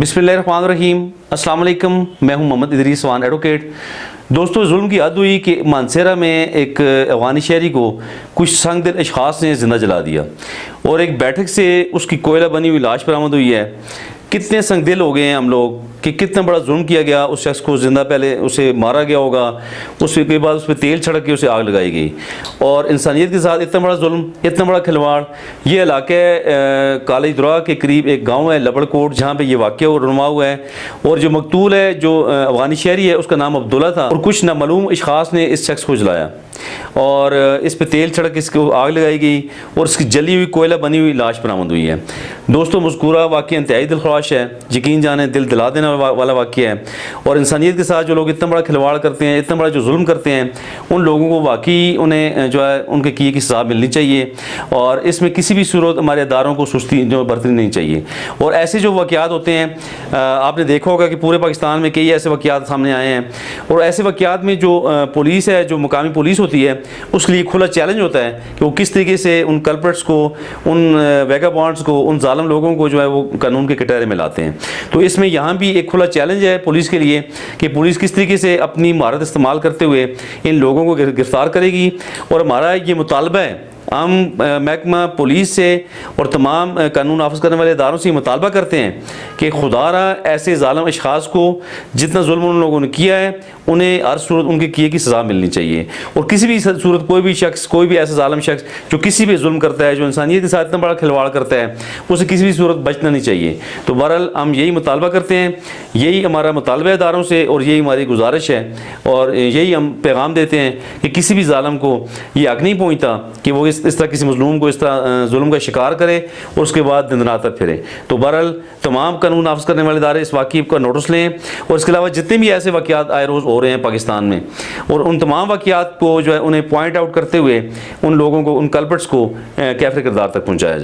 बिस्मिल्लाहिर्रहमानिर्रहीम। अस्सलाम वालेकुम। मैं हूं मोहम्मद इदरीस वान एडवोकेट। दोस्तों, जुल्म की हद हुई कि मानसेरा में एक अफगानी शहरी को कुछ संगदिल अशखास ने ज़िंदा जला दिया और एक बैठक से उसकी कोयला बनी हुई लाश बरामद हुई है। कितने संगदिल हो गए हैं हम लोग कि कितना बड़ा जुल्म किया गया। उस शख्स को ज़िंदा पहले उसे मारा गया होगा, उसके बाद उस पर तेल छिड़क के उसे आग लगाई गई और इंसानियत के साथ इतना बड़ा जुल्म, इतना बड़ा खिलवाड़। ये इलाके काली दुरा के करीब एक गांव है लबड़कोट, जहाँ पे ये वाक़या रुनुमा हुआ है। और जो मकतूल है, जो अफगानी शहरी है, उसका नाम अब्दुल्ला था और कुछ नामालूम अशखास ने इस शख्स को जलाया और इस पर तेल छिड़क इसको आग लगाई गई और इसकी जली हुई कोयला बनी हुई लाश बरामद हुई है। दोस्तों, मज़कूरा वाक़या इंतहाई दिलख्वाश है, यकीन जाने दिल दिला देने वाला वाक़या है। और इंसानियत के साथ जो लोग इतना बड़ा खिलवाड़ करते हैं, इतना बड़ा जो जुल्म करते हैं, उन लोगों को वाकई उन्हें जो है उनके किए की सज़ा मिलनी चाहिए और इसमें किसी भी सूरत हमारे अदारों को सुस्ती जो बरतनी नहीं चाहिए। और ऐसे जो वाक़यात होते हैं, आपने देखा होगा कि पूरे पाकिस्तान में कई ऐसे वाक़यात सामने आए हैं और ऐसे वाक़यात में जो पुलिस है, जो मुकामी पुलिस होती है, उसके लिए खुला चैलेंज होता है कि वो किस तरीके से उन कल्प्रिट्स को, उन वैगाबॉन्ड्स को, उन जालिम लोगों को जो है वो कानून के कटहरे में लाते हैं। तो इसमें यहाँ भी एक खुला चैलेंज है पुलिस के लिए कि पुलिस किस तरीके से अपनी महारत इस्तेमाल करते हुए इन लोगों को गिरफ्तार करेगी। और हमारा ये मुतालबा है, हम महकमा पुलिस से और तमाम कानून नाफिज करने वाले इदारों से मुतालबा करते हैं कि खुदारा ऐसे ज़ालिम अशखास को जितना जुल्म उन लोगों ने किया है, उन्हें हर सूरत उनके किए की सज़ा मिलनी चाहिए। और किसी भी सूरत कोई भी शख्स, कोई भी ऐसा ज़ालिम शख्स जो किसी भी जुल्म करता है, जो इंसानियत के साथ इतना बड़ा खिलवाड़ करता है, उसे किसी भी सूरत बचना नहीं चाहिए। तो बहरहाल हम यही मुतालबा करते हैं, यही हमारा मुतालबा इदारों से और यही हमारी गुजारिश है और यही हम पैगाम देते हैं कि किसी भी ज़ालिम को ये हक़ नहीं पहुँचता कि वो इस तरह किसी मज़लूम को इस तरह जुल्म का शिकार करे और उसके बाद दिन रात तक फिरे। तो बहरहाल तमाम कानून नाफिज करने वाले इदारे इस वाक़ये का नोटिस लें और इसके अलावा जितने भी ऐसे वाक़यात आए रोज़ हो रहे हैं पाकिस्तान में, और उन तमाम वाक़यात को जो है उन्हें पॉइंट आउट करते हुए उन लोगों को, उन कल्प्रिट्स को कैफ़िर किरदार तक पहुँचाया जाए।